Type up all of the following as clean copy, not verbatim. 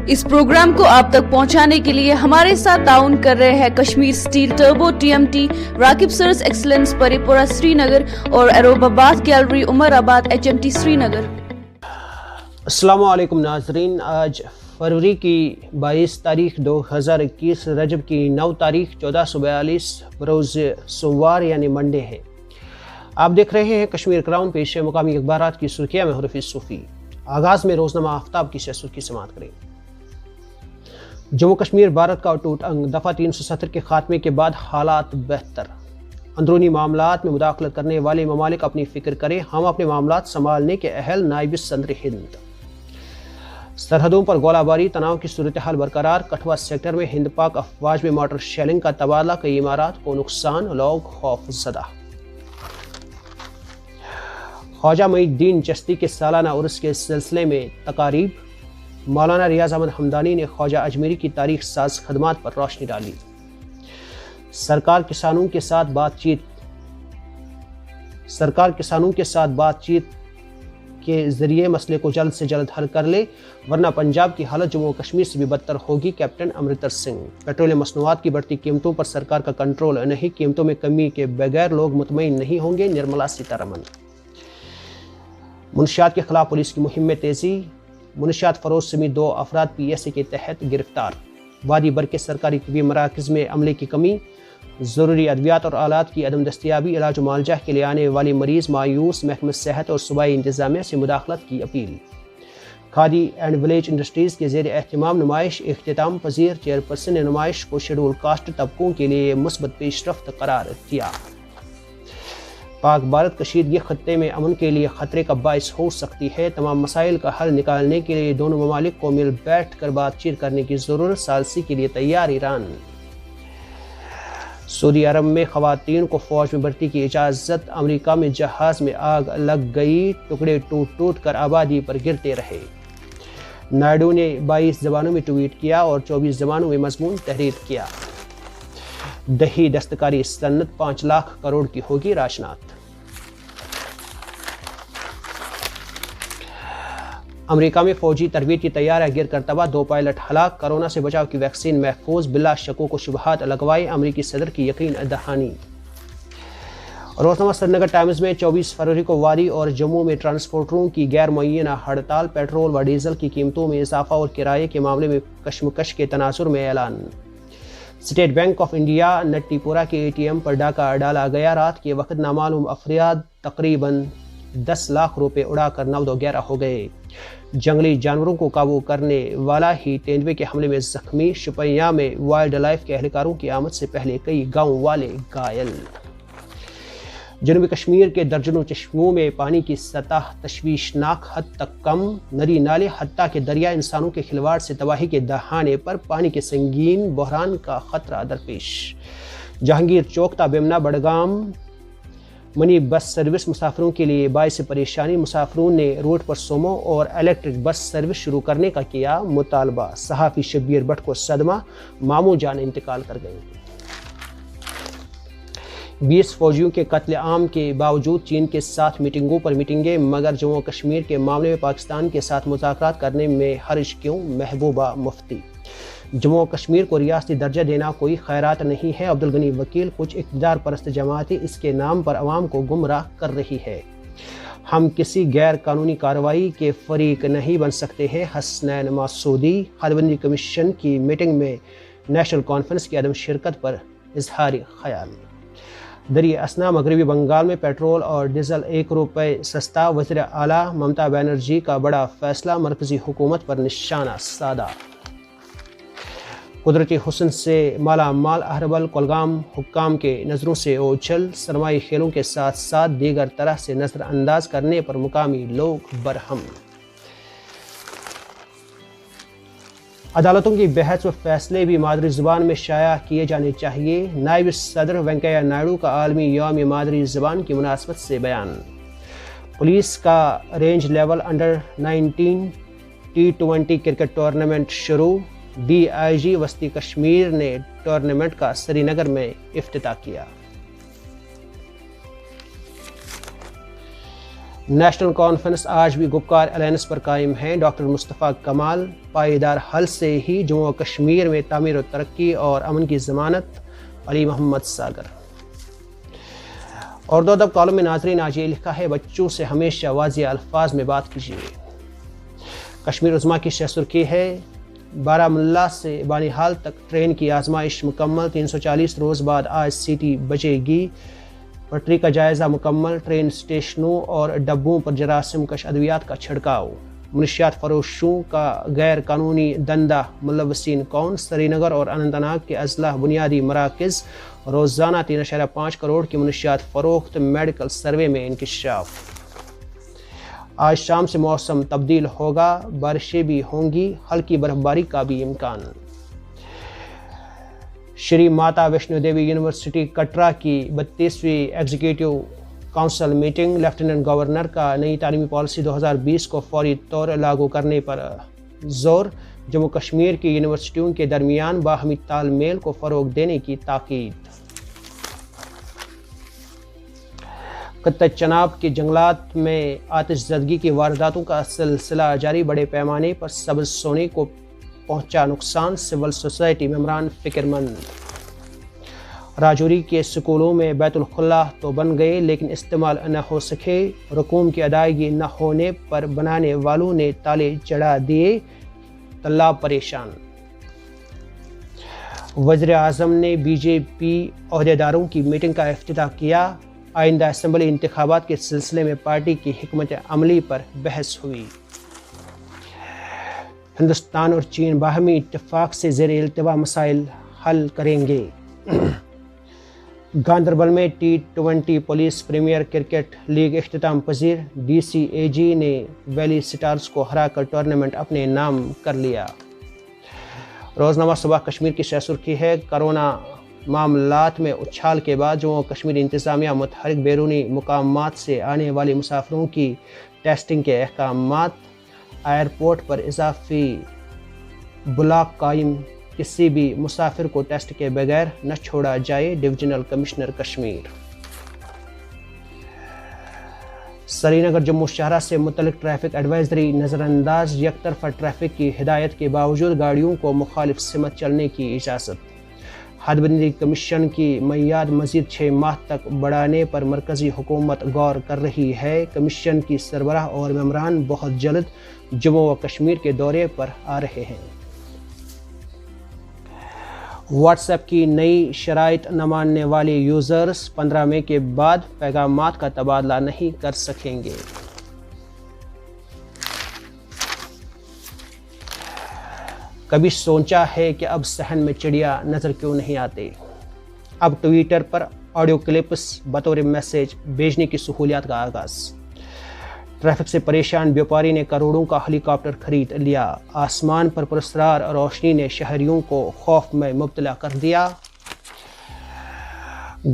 इस प्रोग्राम को आप तक पहुंचाने के लिए हमारे साथ ताउन कर रहे हैं Kashmir steel turbo TMT, Rakib सर्स एक्सलेंस परिपुरा श्रीनगर और एरोबाबाद गैलरी उमराबाद HMT श्रीनगर। अस्सलामु अलैकुम नाजरीन, आज फरवरी की 22 तारीख 2021 रजब की 9 तारीख 1442 बरोज़ सोमवार यानी मंडे है। आप देख रहे हैं कश्मीर क्राउन, पेश है मुकामी अखबारात की सुर्खियाँ में हरफ़ी सूफ़ी। आगाज़ में रोज़नामा आफ्ताब की सुर्खी समात करें। जम्मू कश्मीर भारत का अटूट अंग, दफ़ा 370 के खात्मे के बाद हालात बेहतर। अंदरूनी मामलात में मुदाखलत करने वाले ममालिक अपनी फ़िक्र करें, हम अपने मामलात संभालने के अहल, नायब सदर हिंद। सरहदों पर गोलाबारी, तनाव की सूरत हाल बरकरार। कठुआ सेक्टर में हिंद पाक अफवाज में मोटर शेलिंग का तबादला, कई इमारात को नुकसान, लोग खौफजदा। ख्वाजा मुईनुद्दीन चिश्ती के सालाना उर्स के सिलसिले में तकारीब। मौलाना रियाज अहमद हमदानी ने ख्वाजा अजमेरी की तारीख साज खदमात पर रोशनी डाली। सरकार किसानों के साथ बातचीत के जरिए मसले को जल्द से जल्द हल कर ले, वरना पंजाब की हालत जम्मू कश्मीर से भी बदतर होगी। कैप्टन अमरिंदर सिंह। पेट्रोलियम मसनूआत की बढ़ती कीमतों पर सरकार का कंट्रोल नहीं, कीमतों में कमी के बगैर लोग मुतमईन नहीं होंगे। निर्मला सीतारमन। मुनशियात के खिलाफ पुलिस की मुहिम में तेजी। मुनशियात फरोश समेत 2 अफराद PSA के तहत गिरफ्तार। वादी बर के सरकारी तबी मराकज़ में अमले की कमी, ज़रूरी अद्वियात और आलात की अदम दस्तियाबी, इलाज मुआलजा के लिए आने वाले मरीज़ मायूस। महकमा सेहत और सूबाई इंतज़ामिया से मुदाखलत की appeal. Khadi and village industries के ज़ेर एहतमाम नुमाइश इख्तिताम पजीर। चेयरपर्सन ने नुमाइश को शेड्यूल कास्ट तबकों के लिए मुस्बत पेशरफ्त करार दिया। पाक भारत कशीदगी खत्ते में अमन के लिए ख़तरे का बाइस हो सकती है। तमाम मसाइल का हल निकालने के लिए दोनों ममालिक को मिल बैठ कर बातचीत करने की ज़रूरत। सालसी के लिए तैयार ईरान। सऊदी अरब में ख़वातीन को फ़ौज में भर्ती की इजाज़त। अमेरिका में जहाज़ में आग लग गई, टुकड़े टूट कर आबादी पर गिरते रहे। नायडू ने 22 ज़बानों में ट्वीट किया और 24 ज़बानों में मज़मून तहरीर किया। दही दस्तकारी सन्नत 5 लाख करोड़ की होगी। राजनाथ। अमेरिका में फौजी तरबीत की तैयारियां गिर कर तबाह, 2 पायलट हलाक। कोरोना से बचाव की वैक्सीन महफूज, बिला शकों को शुबहात लगवाई। अमेरिकी सदर की यकीन दहानी। रोज़नामा श्रीनगर टाइम्स में 24 फरवरी को वादी और जम्मू में ट्रांसपोर्टरों की गैर मुअय्यना हड़ताल। पेट्रोल व डीजल की कीमतों में इजाफा और किराए के मामले में कशमकश के तनाजुर में ऐलान। स्टेट बैंक ऑफ इंडिया नट्टीपुरा के ATM पर डाका डाला गया। रात के वक्त नामालूम अफराद तकरीबन 10 लाख रुपए उड़ाकर 9-11 हो गए। जंगली जानवरों को काबू करने वाला ही तेंदुए के हमले में जख्मी। शुपियां में वाइल्ड लाइफ के एहलकारों की आमद से पहले कई गांव वाले घायल। जनूबी कश्मीर के दर्जनों चश्मों में पानी की सतह तशवीशनाक हद तक कम। नदी नाले हत्ता के दरिया इंसानों के खिलवाड़ से तबाही के दहाने पर पानी के संगीन बहरान का खतरा दरपेश। जहांगीर चौकता बेमना बड़गाम मनी बस सर्विस मुसाफिरों के लिए बाइस परेशानी। मुसाफिरों ने रूट पर सोमो और इलेक्ट्रिक बस सर्विस शुरू करने का किया मुतालबा। सहाफ़ी शब्बीर भट्ट को सदमा, मामू जान इंतकाल कर गए। 20 फौजियों के कत्ले आम के बावजूद चीन के साथ मीटिंगों पर मीटिंगें, मगर जम्मू कश्मीर के मामले में पाकिस्तान के साथ मुज़ाकरात करने में हर्ज क्यों? महबूबा मुफ्ती। जम्मू कश्मीर को रियासती दर्जा देना कोई खैरात नहीं है। अब्दुल गनी वकील। कुछ इक़्तिदार परस्त जमातें इसके नाम पर अवाम को गुमराह कर रही है। हम किसी गैर कानूनी कार्रवाई के फरीक नहीं बन सकते हैं। हसनैन मासूदी। हदबंदी कमीशन की मीटिंग में नेशनल कॉन्फ्रेंस की अदम शिरकत पर इजहार ख्याल। दरिया असना मगरबी बंगाल में पेट्रोल और डीजल 1 रुपये सस्ता। वज़ीर आला ममता बनर्जी का बड़ा फैसला, मरकजी हुकूमत पर निशाना साधा। कुदरती हुस्न से माला माल अहरबल कुलगाम हुक्काम के नज़रों से ओझल। सरमाई खेलों के साथ साथ दीगर तरह से नज़रअंदाज करने पर मुकामी लोग बरहम। अदालतों की बहस व फैसले भी मादरी ज़ुबान में शाया किए जाने चाहिए। नायब सदर वेंकैया नायडू का आलमी यौम मादरी ज़ुबान की मुनासबत से बयान। पुलिस का range level under 19 T20 cricket tournament शुरू। DIG वस्ती कश्मीर ने टूर्नामेंट का श्रीनगर में इफ्तिताह किया। نیشنل کانفرنس آج بھی گپکار الائنس پر قائم ہے. ڈاکٹر مصطفیٰ کمال پائیدار حل سے ہی جموں و کشمیر میں تعمیر و ترقی اور امن کی ضمانت. علی محمد ساگر. اور دو ادب کالم میں ناظرین آج یہ لکھا ہے بچوں سے ہمیشہ واضح الفاظ میں بات کیجیے. کشمیر عظمیٰ کی شہ سرخی ہے بارہمولہ سے بانہال تک ٹرین کی آزمائش مکمل. 340 روز بعد آج سیٹی بجے گی. پٹری کا جائزہ مکمل. ٹرین اسٹیشنوں اور ڈبوں پر جراثیم کش ادویات کا چھڑکاؤ. منشیات فروشوں کا غیر قانونی دندہ ملوثین کون؟ سری نگر اور اننت ناگ کے اضلاع بنیادی مراکز. روزانہ 3.5 کروڑ کی منشیات فروخت. میڈیکل سروے میں انکشاف. آج شام سے موسم تبدیل ہوگا. بارشیں بھی ہوں گی. ہلکی برف باری کا بھی امکان. شری ماتا ویشنو دیوی یونیورسٹی کٹرا کی 32ویں executive council meeting. Lieutenant governor کا نئی تعلیمی پالیسی 2020 کو فوری طور لاگو کرنے پر زور. جموں کشمیر کی یونیورسٹیوں کے درمیان باہمی تال میل کو فروغ دینے کی تاکید. خطہ چناب کے جنگلات میں آتش زدگی کی وارداتوں کا سلسلہ جاری. بڑے پیمانے پر سبز سونے کو پہنچا نقصان. سول سوسائٹی ممبران فکر مند. راجوری کے سکولوں میں بیت الخلا تو بن گئے لیکن استعمال نہ ہو سکے. رقوم کی ادائیگی نہ ہونے پر بنانے والوں نے تالے چڑھا دیے. طلاب پریشان. وزیر اعظم نے بی جے پی عہدیداروں کی میٹنگ کا افتتاح کیا. آئندہ اسمبلی انتخابات کے سلسلے میں پارٹی کی حکمت عملی پر بحث ہوئی. ہندوستان اور چین باہمی اتفاق سے زیر التوا مسائل حل کریں گے. گاندربل میں T20 police premiere cricket league اختتام پذیر. ڈی سی اے جی نے ویلی سٹارز کو ہرا کر ٹورنامنٹ اپنے نام کر لیا. روزنامہ صبح کشمیر کی شہ سرخی ہے کرونا معاملات میں اچھال کے بعد جموں و کشمیر انتظامیہ متحرک بیرونی مقامات سے آنے والے مسافروں کی ٹیسٹنگ کے احکامات. ایئرپورٹ پر اضافی بلاک قائم. کسی بھی مسافر کو ٹیسٹ کے بغیر نہ چھوڑا جائے. Divisional commissioner Kashmir. Srinagar Jammu شاہراہ سے متعلق ٹریفک ایڈوائزری نظر انداز. یک طرفہ ٹریفک کی ہدایت کے باوجود گاڑیوں کو مخالف سمت چلنے کی اجازت. حد بندی کمیشن کی میعاد مزید 6 ماہ تک بڑھانے پر مرکزی حکومت غور کر رہی ہے. کمیشن کی سربراہ اور ممبران بہت جلد جموں و کشمیر کے دورے پر آ رہے ہیں. واٹس ایپ کی نئی شرائط نہ ماننے والے یوزرز 15 مئی کے بعد پیغامات کا تبادلہ نہیں کر سکیں گے. کبھی سوچا ہے کہ اب صحن میں چڑیا نظر کیوں نہیں آتے؟ اب ٹویٹر پر آڈیو کلپس بطور میسیج بھیجنے کی سہولیات کا آغاز. ٹریفک سے پریشان بیوپاری نے کروڑوں کا ہیلی کاپٹر خرید لیا. آسمان پر پراسرار روشنی نے شہریوں کو خوف میں مبتلا کر دیا.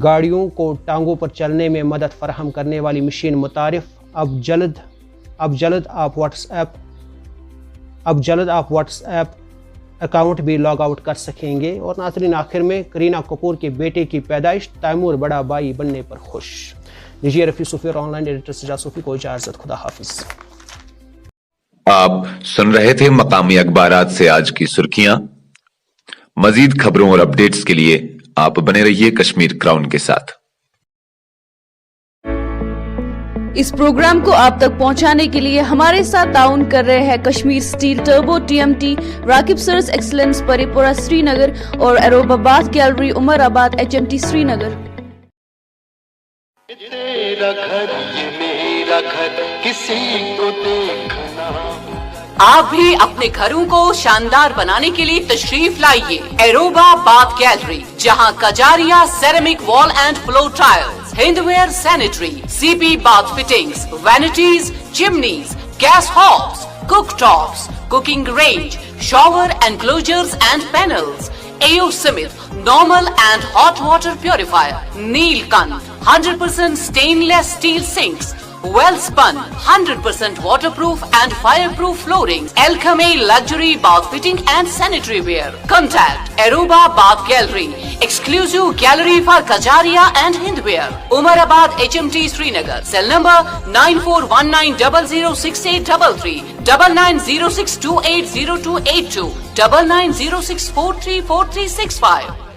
گاڑیوں کو ٹانگوں پر چلنے میں مدد فراہم کرنے والی مشین متعارف. اب جلد آپ واٹس ایپ اکاؤنٹ بھی لاگ آؤٹ کر سکیں گے. اور ناظرین آخر میں کرینہ کپور کے بیٹے کی پیدائش. تیمور بڑا بھائی بننے پر خوش. نجی رفیع صوفی اور آن لائن ایڈیٹر سجاد صوفی کو اجازت. خدا حافظ. آپ سن رہے تھے مقامی اخبارات سے آج کی سرخیاں. مزید خبروں اور اپڈیٹس کے لیے آپ بنے رہیے کشمیر کراؤن کے ساتھ. اس پروگرام کو آپ تک پہنچانے کے لیے ہمارے ساتھ تعاون کر رہے ہیں Kashmir steel turbo TMT Rakib سرز ایکسلنس پری پورہ سری نگر اور ایروب آباد گیلری عمر آباد HMT سری نگر. تیرا گھر یہ میرا گھر کسی کو دیکھنا. آپ بھی اپنے گھروں کو شاندار بنانے کے لیے تشریف لائیے ایروبا باتھ گیلری، جہاں Kajaria ceramic wall and floor tiles, Hindware sanitary, CP bath fittings, vanities, chimneys, gas hobs, cook tops, cooking range, shower enclosures and panels, AO Smith normal and hot water purifier, Neelkant 100% stainless steel sinks, well spun, 100% waterproof and fireproof flooring, Alchemy luxury bath fitting and sanitary ware. Contact Aruba Bath Gallery, exclusive gallery for Kajaria and Hindware, Umarabad HMT Srinagar. Cell number 9419006833, 9906280282, 9906434365.